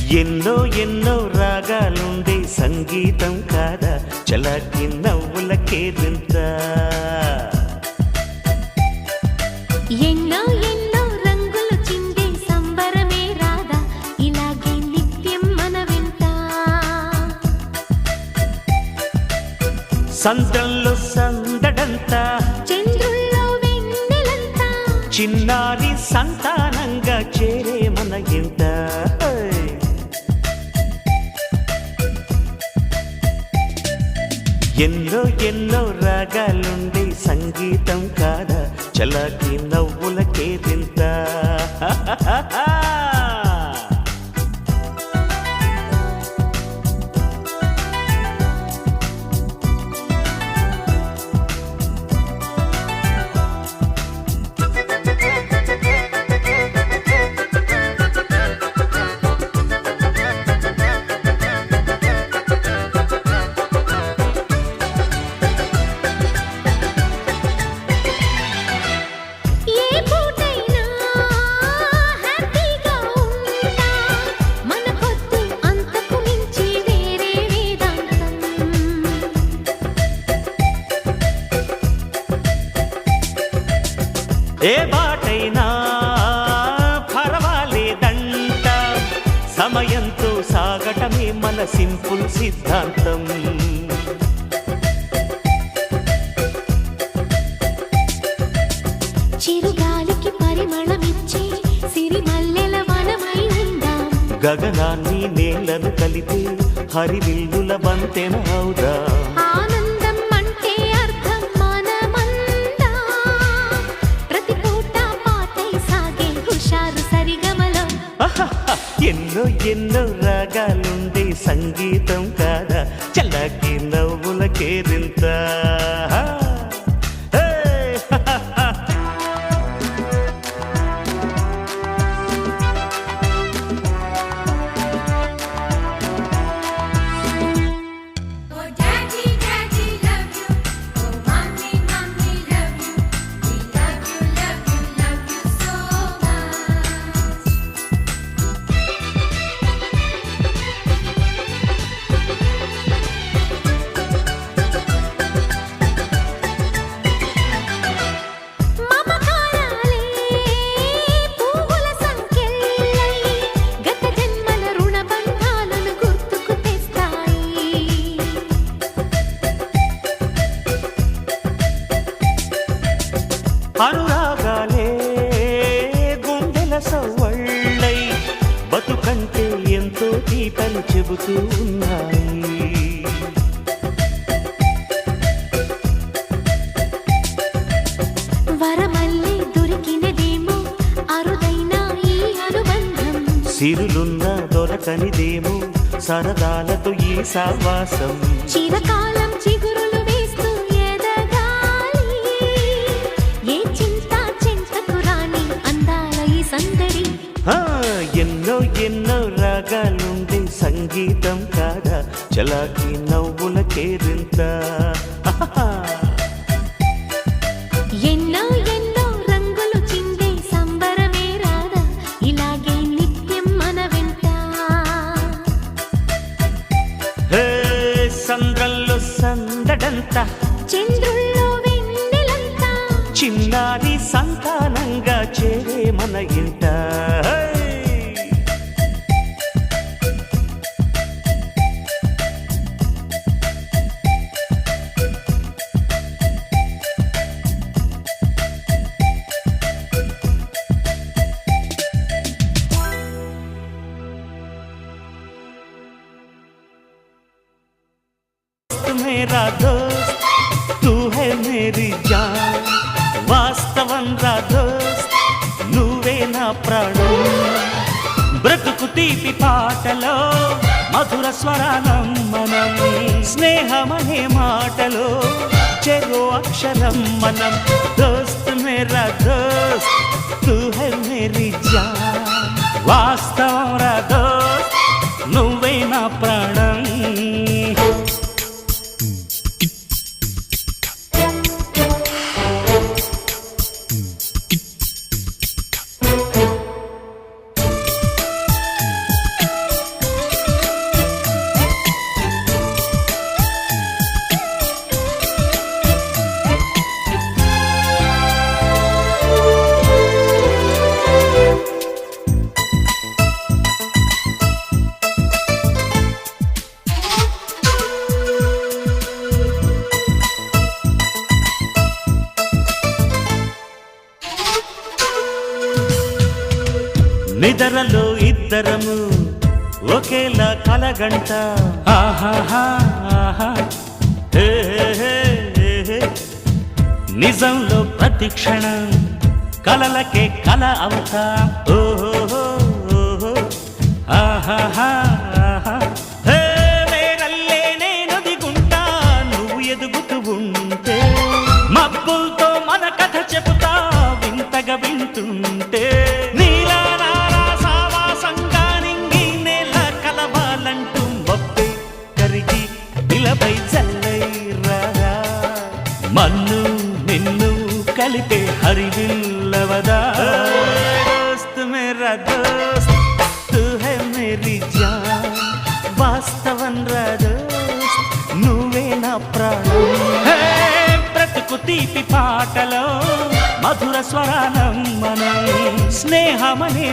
ఎన్నో ఎన్నో రాగాలుండే సంగీతం కాదా చలాకి నవ్వులకే వింత. ఎన్నో ఎన్నో రంగులు చిందే సంబరమే రాదా ఇలాగే నిత్యం మన వింత. సంద్రంలో సందడంతా చంద్రుల్లో వెన్నెలంతా చిన్నారి సంతానంగా చేరే మన ఇంట. ఎన్నో ఎన్నో రాగాలుండే సంగీతం కాదా చలాకి నవ్వులకే వింత. ఏ బాటైనా పర్వాలేదంట సమయంతో సాగటమే మన సింపుల్ సిద్ధాంతం. చిరుగాలికి పరిమళమిచ్చే సిరిమల్లెల వనమై ఉందాం. గగనాన్ని నేలను కలిపే హరివిల్లుల బంతెన అవుదాం. ఎన్నో ఎన్నో రాగాలుండే సంగీతం కాదా చలాకి నవ్వులకే వింత. అనురాగాలే గుండెల సవ్వళ్ళై బతుకంటే ఎంతో తీపని చెబుతూ ఉన్నాయి. వరమల్లే దొరికినదేమో అరుదైన ఈ అనుబంధం. సిరులున్న దొరకనిదేమో సరదాలతో ఈ సావాసం. చిరకాలం చిగురులు వేస్తూ ఎదగాలి ఏ చింత చింతకు రాని అందాల ఈ సందడి. ఎన్నో ఎన్నో రాగాలుండే సంగీతం కాదా చలాకి నవ్వులకే వింత. ఎన్నో ఎన్నో రంగులు చిందే సంబరమే రాదా ఇలాగే నిత్యం మన వింత. సంద్రంలో సందడంతా చంద్రుల్లో వెన్నెలంతా చిన్నారి సంతానంగా చేరే మన ఇంట. मेरा दोस्त तू है मेरी जान వాస్తవం రా దోస్త్ నువ్వే నా ప్రాణం. బ్రతుకు తీపి పాటలో మధుర స్వరానం మనం. స్నేహమనే మాటలో చెరో అక్షరం మనం. దోస్త్ మేరా దోస్త్ తూ హై మేరీ జాన్ వాస్తవం రా దోస్త్ నువ్వే నా ప్రాణం. నిదరలో ఇద్దరము ఒకేలా కలగంట ఆహాహా ఆహా హే హే హే హే. నిజంలో ప్రతి క్షణం కలలకే కల అవుతా ఓహో ఓహో ఆహాహా ఆహా హే నేనల్లే నేను దిగుంటా నువ్వు ఎదుగుతూ ఉంటే మబ్బులతో మన కథ చెబుతా వింతగా వింటుంటే నీలా నాలా సావాసంగా నింగి నేల కలవాలంటూ మబ్బే కరిగి ఇలపై చల్లై రాగా మన్ను నిన్ను కలిపే హరివిల్లవదా దోస్త్ మేరా దోస్త్ తూ హై మేరీ జాన్ వాస్తవం రా దోస్త్ నువ్వే నా ప్రాణం హే బ్రతుకు తీపి పాటలో మధుర స్వరానం మనం స్నేహమనే